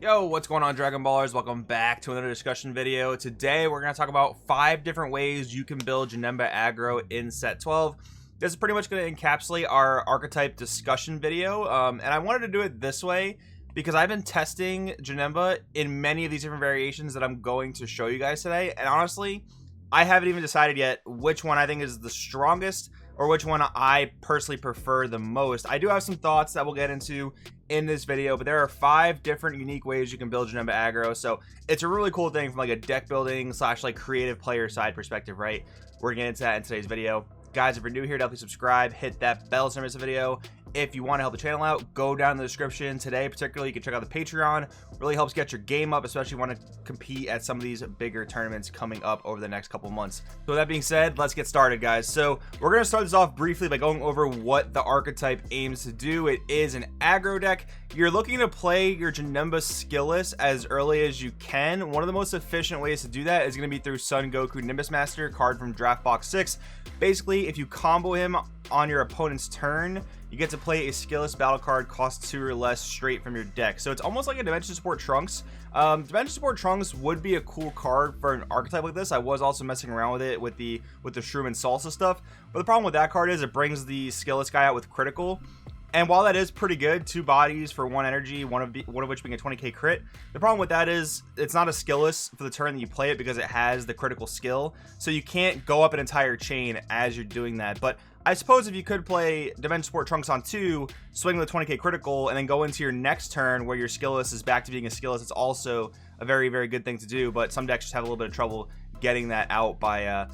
Yo, what's going on, Dragon Ballers? Welcome back to another discussion video. Today we're going to talk about 5 different ways you can build Janemba aggro in set 12. This is pretty much going to encapsulate our archetype discussion video, and I wanted to do it this way because I've been testing Janemba in many of these different variations that I'm going to show you guys today, and honestly, I haven't even decided yet which one I think is the strongest or which one I personally prefer the most. I do have some thoughts that we'll get into in this video, but there are 5 different unique ways you can build Janemba aggro, so it's a really cool thing from like a deck building / like creative player side perspective, right? We're gonna get into that in today's video. Guys, if you're new here, definitely subscribe, hit that bell to miss a video. If you want to help the channel out, go down in the description. Today particularly, you can check out the Patreon. Really helps get your game up, especially if you want to compete at some of these bigger tournaments coming up over the next couple months. So with that being said, let's get started, guys. So we're going to start this off briefly by going over what the archetype aims to do. It is an aggro deck. You're looking to play your Janemba skillless as early as you can. One of the most efficient ways to do that is going to be through Son Goku Nimbus Master, card from Draft Box 6. Basically, if you combo him on your opponent's turn, you get to play a skillless battle card, cost 2 or less, straight from your deck. So it's almost like a Dimension Support Trunks. Dimension Support Trunks would be a cool card for an archetype like this. I was also messing around with it with the Shroom and Salsa stuff. But the problem with that card is it brings the skillless guy out with critical. And while that is pretty good, 2 bodies for 1 energy, one of which being a 20k crit, the problem with that is it's not a skillless for the turn that you play it because it has the critical skill. So you can't go up an entire chain as you're doing that. But I suppose if you could play Dimension Support Trunks on 2, swing the 20k critical, and then go into your next turn where your skillless is back to being a skillless, it's also a very, very good thing to do. But some decks just have a little bit of trouble getting that out by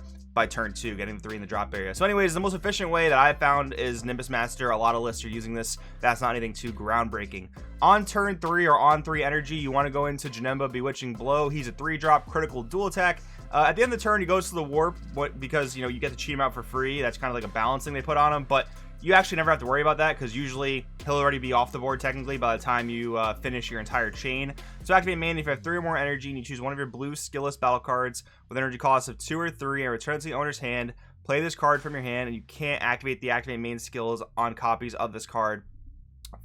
turn 2, getting the 3 in the drop area. So anyways, the most efficient way that I found is Nimbus Master. A lot of lists are using this. That's not anything too groundbreaking. On turn 3 or on 3 energy, you want to go into Janemba Bewitching Blow. He's a 3-drop critical dual attack. At the end of the turn, he goes to the warp because, you know, you get to cheat him out for free. That's kind of like a balancing they put on him, but you actually never have to worry about that because usually he'll already be off the board technically by the time you finish your entire chain. So activate main if you have 3 or more energy and you choose one of your blue skillless battle cards with energy cost of 2 or 3 and return it to the owner's hand. Play this card from your hand, and you can't activate the activate main skills on copies of this card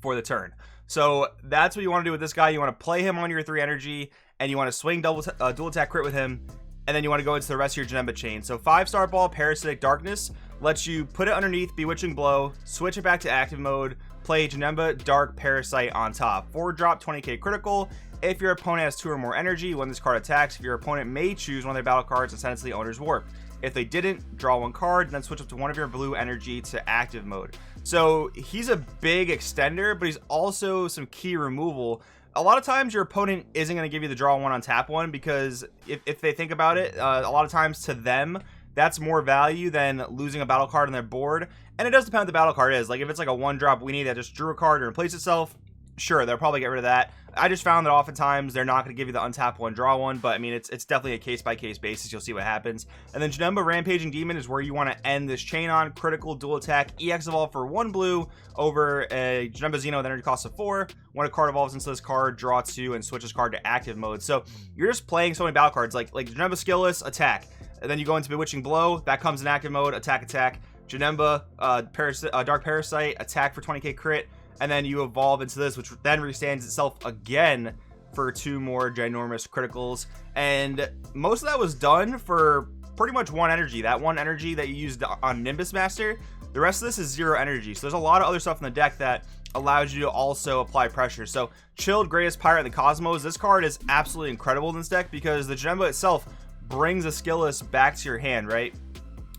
for the turn. So that's what you want to do with this guy. You want to play him on your 3 energy, and you want to swing dual attack crit with him, and then you want to go into the rest of your Janemba chain. So 5-star ball, Parasitic Darkness, lets you put it underneath Bewitching Blow, switch it back to active mode, play Janemba Dark Parasite on top. 4-drop, 20k critical. If your opponent has 2 or more energy when this card attacks, if your opponent may choose one of their battle cards and send it to the owner's warp. If they didn't, draw 1 card, and then switch up to one of your blue energy to active mode. So he's a big extender, but he's also some key removal. A lot of times your opponent isn't going to give you the draw 1 on tap 1 because if they think about it, a lot of times to them, that's more value than losing a battle card on their board. And it does depend what the battle card is. Like if it's like a 1-drop weenie that just drew a card and replaced itself, sure, they'll probably get rid of that. I just found that oftentimes they're not going to give you the untap 1, draw 1, but I mean, it's definitely a case-by-case basis. You'll see what happens. And then Janemba Rampaging Demon is where you want to end this chain on. Critical dual attack, EX evolve for 1 blue over a Janemba Xeno with energy cost of 4. When a card evolves into this card, draw 2 and switch this card to active mode. So you're just playing so many battle cards, like Janemba skillless, attack. And then you go into Bewitching Blow, that comes in active mode, attack. Janemba Dark Parasite, attack for 20k crit. And then you evolve into this, which then restands itself again for 2 more ginormous criticals. And most of that was done for pretty much 1 energy. That 1 energy that you used on Nimbus Master. The rest of this is 0 energy. So there's a lot of other stuff in the deck that allows you to also apply pressure. So Chilled Greatest Pirate in the Cosmos. This card is absolutely incredible in this deck because the Janemba itself brings a skillless back to your hand, right?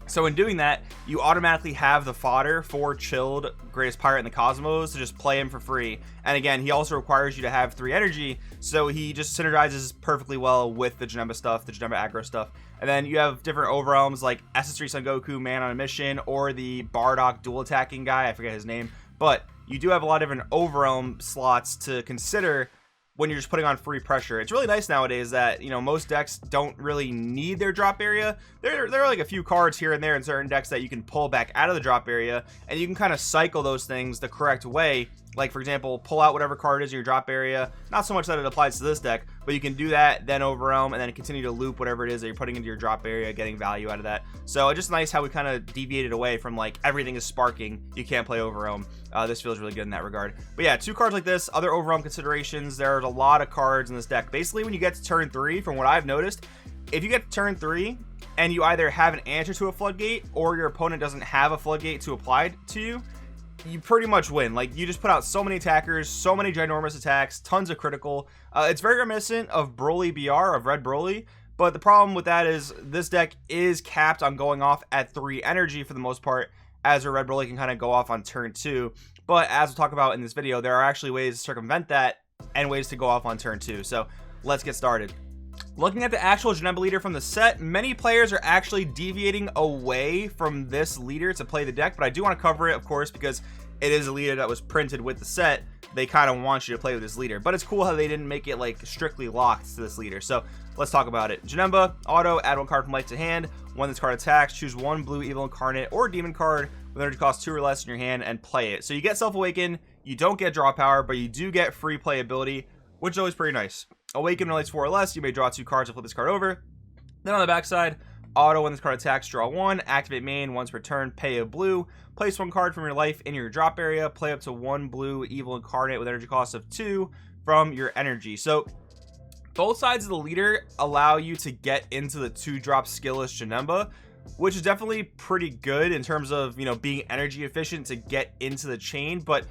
So in doing that, you automatically have the fodder for Chilled Greatest Pirate in the Cosmos to just play him for free. And again, he also requires you to have 3 energy, so he just synergizes perfectly well with the Janemba stuff, the Janemba aggro stuff. And then you have different overwhelms like SS3 Son Goku, Man on a Mission, or the Bardock dual attacking guy, I forget his name. But you do have a lot of different overwhelm slots to consider when you're just putting on free pressure. It's really nice nowadays that, you know, most decks don't really need their drop area. There are like a few cards here and there in certain decks that you can pull back out of the drop area, and you can kind of cycle those things the correct way Like, for example, pull out whatever card is in your drop area. Not so much that it applies to this deck, but you can do that, then overwhelm, and then continue to loop whatever it is that you're putting into your drop area, getting value out of that. So it's just nice how we kind of deviated away from like everything is sparking, you can't play overwhelm. This feels really good in that regard. But yeah, 2 cards like this, other overwhelm considerations. There's a lot of cards in this deck. Basically, when you get to turn 3, from what I've noticed, if you get to turn 3 and you either have an answer to a floodgate or your opponent doesn't have a floodgate to apply to you, you pretty much win. Like, you just put out so many attackers, so many ginormous attacks, tons of critical. It's very reminiscent of Broly BR, of Red Broly, but the problem with that is this deck is capped on going off at 3 energy for the most part, as a Red Broly can kind of go off on turn 2. But as we'll talk about in this video, there are actually ways to circumvent that and ways to go off on turn 2. So let's get started. Looking at the actual Janemba leader from the set, many players are actually deviating away from this leader to play the deck, but I do want to cover it, of course, because it is a leader that was printed with the set. They kind of want you to play with this leader, but it's cool how they didn't make it like strictly locked to this leader. So let's talk about it. Janemba, auto, add 1 card from life to hand. When this card attacks, choose 1 blue evil incarnate or demon card with energy cost 2 or less in your hand and play it. So you get self-awaken, you don't get draw power, but you do get free playability, which is always pretty nice. Awaken when it's 4 or less, you may draw 2 cards and flip this card over. Then on the backside, auto, when this card attacks, draw 1, activate main, once per turn, pay a blue, place 1 card from your life in your drop area, play up to 1 blue evil incarnate with energy cost of 2 from your energy. So both sides of the leader allow you to get into the 2-drop skillless Janemba, which is definitely pretty good in terms of, you know, being energy efficient to get into the chain. But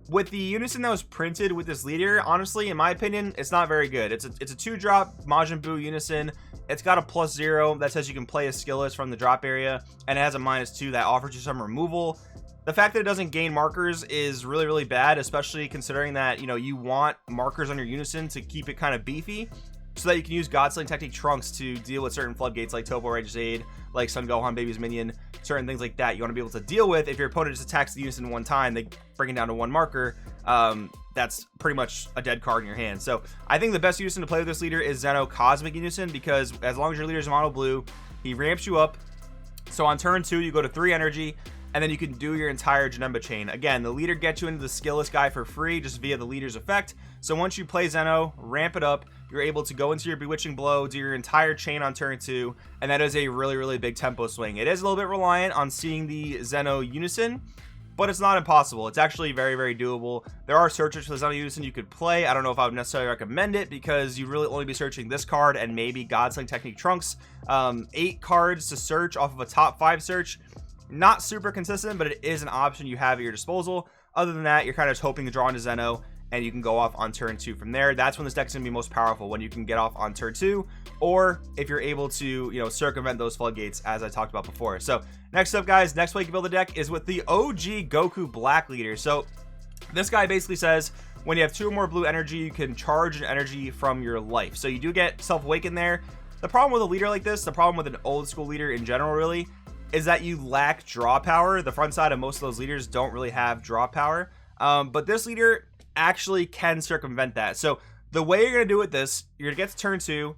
with the unison that was printed with this leader, honestly, in my opinion, it's not very good. It's a 2-drop Majin Buu unison. It's got a +0 that says you can play a skillless from the drop area, and it has a -2 that offers you some removal. The fact that it doesn't gain markers is really, really bad, especially considering that, you know, you want markers on your unison to keep it kind of beefy, so that you can use God-Sling Technique Trunks to deal with certain floodgates like Topo Righteous Aid, like Sun Gohan Baby's Minion, certain things like that you want to be able to deal with. If your opponent just attacks the unison 1 time, they bring it down to 1 marker. That's pretty much a dead card in your hand. So I think the best unison to play with this leader is Zeno Cosmic Unison, because as long as your leader is mono blue, he ramps you up. So on turn 2, you go to 3 energy, and then you can do your entire Janemba chain. Again, the leader gets you into the skillless guy for free just via the leader's effect. So once you play Zeno, ramp it up, you're able to go into your Bewitching Blow, do your entire chain on turn 2, and that is a really, really big tempo swing. It is a little bit reliant on seeing the Zeno unison, but it's not impossible. It's actually very, very doable. There are searches for the Zeno unison you could play. I don't know if I would necessarily recommend it, because you'd really only be searching this card and maybe God-Sling Technique Trunks. 8 cards to search off of a top 5 search. Not super consistent, but it is an option you have at your disposal. Other than that, you're kind of just hoping to draw into Zeno, and you can go off on turn 2 from there. That's when this deck's going to be most powerful, when you can get off on turn 2, or if you're able to, you know, circumvent those floodgates, as I talked about before. So next up, guys, next way you can build a deck is with the OG Goku Black leader. So this guy basically says when you have 2 or more blue energy, you can charge an energy from your life. So you do get self-awaken there. The problem with a leader like this, the problem with an old school leader in general really, is that you lack draw power. The front side of most of those leaders don't really have draw power, but this leader actually can circumvent that. So the way you're going to do with this, you're going to get to turn 2,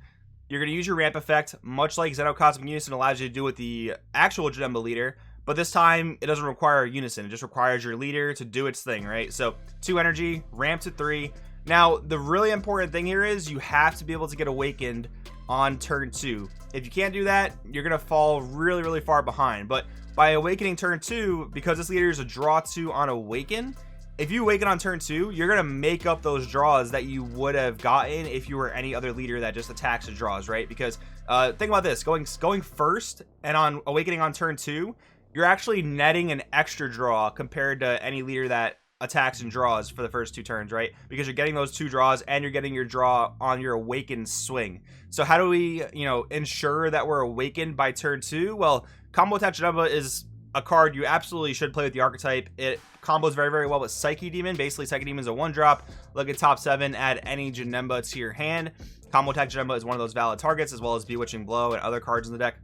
you're going to use your ramp effect, much like Zeno Cosmic Unison allows you to do with the actual Janemba leader, but this time it doesn't require a unison. It just requires your leader to do its thing, right? So 2 energy, ramp to 3. Now, the really important thing here is you have to be able to get awakened on turn 2. If you can't do that, you're going to fall really, really far behind. But by awakening turn 2, because this leader is a draw 2 on awaken, if you awaken on turn 2, you're going to make up those draws that you would have gotten if you were any other leader that just attacks and draws, right? Because think about this, going first and on awakening on turn 2, you're actually netting an extra draw compared to any leader that attacks and draws for the first 2 turns, right? Because you're getting those 2 draws and you're getting your draw on your awakened swing. So how do we, you know, ensure that we're awakened by turn 2? Well, Combo Attack Janemba is a card you absolutely should play with the archetype. It combos very, very well with Psyche Demon. Basically, Psyche Demon is a 1-drop. Look at top 7, add any Janemba to your hand. Combo Attack Janemba is one of those valid targets, as well as Bewitching Blow and other cards in the deck.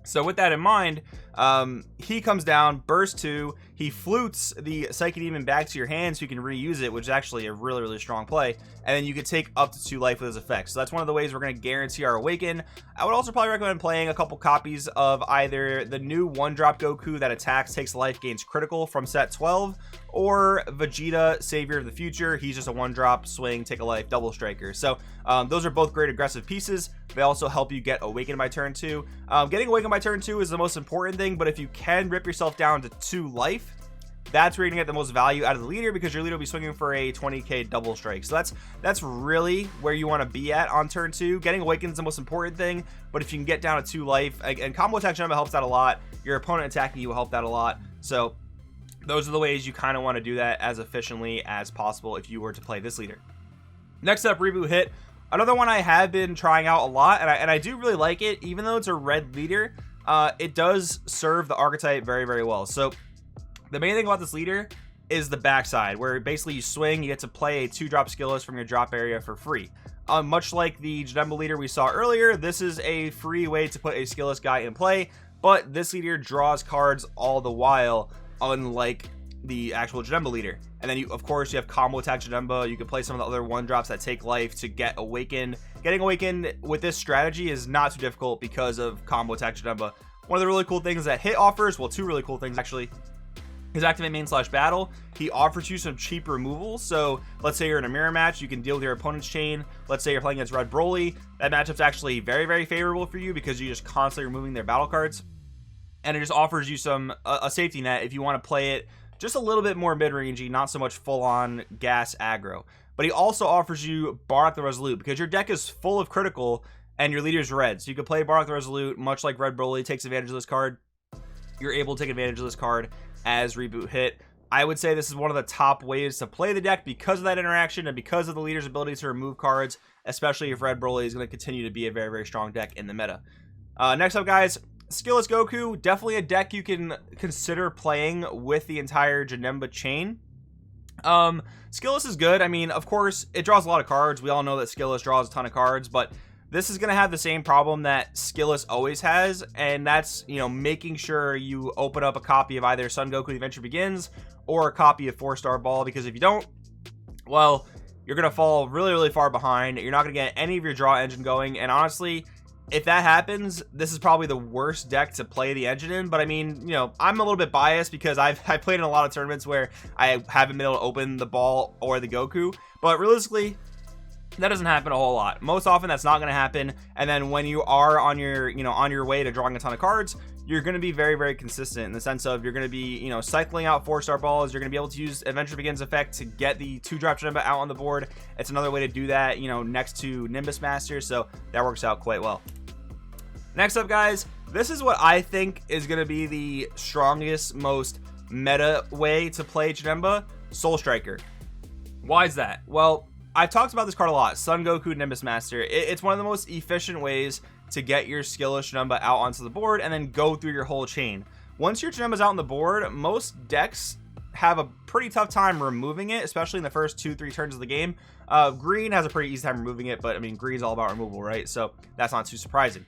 So with that in mind, he comes down, burst 2, he flutes the Psychic Demon back to your hand so you can reuse it, which is actually a really, really strong play, and then you can take up to 2 life with his effects. So that's one of the ways we're going to guarantee our Awaken. I would also probably recommend playing a couple copies of either the new 1-drop Goku that attacks, takes life, gains critical from set 12, or Vegeta, Savior of the Future. He's just a 1-drop, swing, take a life, double striker. So those are both great aggressive pieces. They also help you get Awakened by turn 2. Getting Awakened by turn 2 is the most important thing, but if you can rip yourself down to 2 life, that's where you're gonna get the most value out of the leader, because your leader will be swinging for a 20k double strike. So that's really where you want to be at on turn 2. Getting Awakened is the most important thing, but if you can get down to 2 life, and combo attack Janemba helps out a lot, your opponent attacking you will help that a lot. So those are the ways you kind of want to do that as efficiently as possible if you were to play this leader. Next up, Reboot Hit. Another one I have been trying out a lot, and I do really like it. Even though it's a red leader, it does serve the archetype very, very well. So the main thing about this leader is the backside, where basically you swing, you get to play a 2-drop skillless from your drop area for free. Much like the Janemba leader we saw earlier, this is a free way to put a skillless guy in play, but this leader draws cards all the while, unlike the actual Janemba leader. And then of course you have combo attack Janemba. You can play some of the other 1-drops that take life to get Awakened. Getting Awakened with this strategy is not too difficult because of combo attack Janemba. One of the really cool things that Hit offers, well, 2 really cool things actually, his activate main / battle. He offers you some cheap removal. So let's say you're in a mirror match, you can deal with your opponent's chain. Let's say you're playing against Red Broly. That matchup's actually very, very favorable for you because you're just constantly removing their battle cards, and it just offers you some a safety net if you want to play it just a little bit more mid-rangey, not so much full-on gas aggro. But he also offers you Bardock the Resolute, because your deck is full of critical and your leader's red. So you can play Bardock the Resolute, much like Red Broly takes advantage of this card. You're able to take advantage of this card as Reboot Hit. I would say this is one of the top ways to play the deck because of that interaction and because of the leader's ability to remove cards, especially if Red Broly is going to continue to be a very, very strong deck in the meta. Next up, guys, Skillless Goku, definitely a deck you can consider playing with the entire Janemba chain. Skillless is good. I mean, of course, it draws a lot of cards. We all know that Skillless draws a ton of cards, but this is going to have the same problem that Skillless always has, and that's, you know, making sure you open up a copy of either Son Goku The Adventure Begins or a copy of 4-Star Ball, because if you don't, well, you're going to fall really, really far behind. You're not going to get any of your draw engine going, and honestly, if that happens, this is probably the worst deck to play the engine in. But I mean, you know, I'm a little bit biased because I've played in a lot of tournaments where I haven't been able to open the ball or the Goku, but realistically, that doesn't happen a whole lot. Most often that's not going to happen, and then when you are on your, you know, on your way to drawing a ton of cards, you're going to be very, very consistent in the sense of you're going to be, you know, cycling out 4-star balls. You're going to be able to use Adventure Begins effect to get the 2-drop Janemba out on the board. It's another way to do that, you know, next to Nimbus Master, so that works out quite well. Next up, guys, this is what I think is going to be the strongest, most meta way to play Janemba, Soul Striker. Why is that? Well, I've talked about this card a lot, Son Goku Nimbus Master. It's one of the most efficient ways to get your skillless Janemba out onto the board and then go through your whole chain. Once your Janemba's out on the board, most decks have a pretty tough time removing it, especially in the first 2-3 turns of the game. Green has a pretty easy time removing it, but I mean, green's all about removal, right? So that's not too surprising.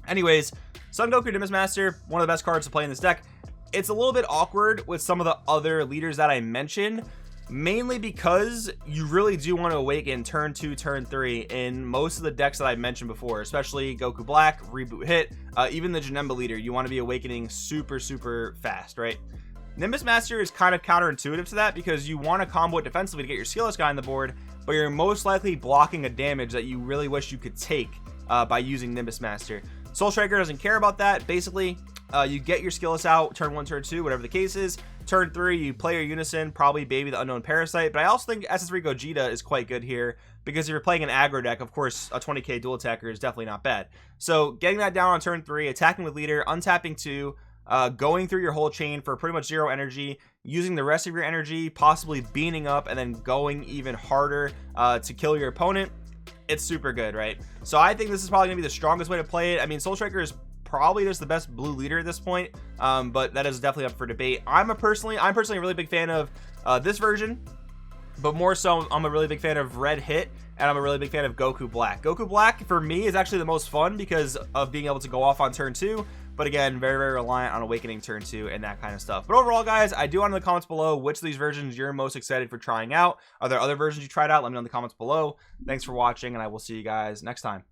Anyways, Son Goku Nimbus Master, one of the best cards to play in this deck. It's a little bit awkward with some of the other leaders that I mentioned, mainly because you really do want to awaken turn 2, turn 3 in most of the decks that I mentioned before, especially Goku Black, Reboot Hit, even the Janemba leader. You want to be awakening super, super fast, right? Nimbus Master is kind of counterintuitive to that because you want to combo it defensively to get your skillless guy on the board, but you're most likely blocking a damage that you really wish you could take by using Nimbus Master. Soul Striker doesn't care about that. Basically, you get your skillless out turn 1, turn 2, whatever the case is. Turn 3, you play your Unison, probably Baby the Unknown Parasite, but I also think SS3 Gogeta is quite good here because if you're playing an aggro deck, of course, a 20k dual attacker is definitely not bad. So getting that down on turn 3, attacking with leader, untapping 2, going through your whole chain for pretty much 0 energy, using the rest of your energy, possibly beaning up, and then going even harder to kill your opponent. It's super good, right? So I think this is probably gonna be the strongest way to play it. I mean, Soul Striker is probably just the best blue leader at this point, but that is definitely up for debate. I'm personally a really big fan of this version. But more so, I'm a really big fan of Red Hit, and I'm a really big fan of Goku Black. Goku Black, for me, is actually the most fun because of being able to go off on turn 2. But again, very, very reliant on Awakening turn 2 and that kind of stuff. But overall, guys, I do want in the comments below which of these versions you're most excited for trying out. Are there other versions you tried out? Let me know in the comments below. Thanks for watching, and I will see you guys next time.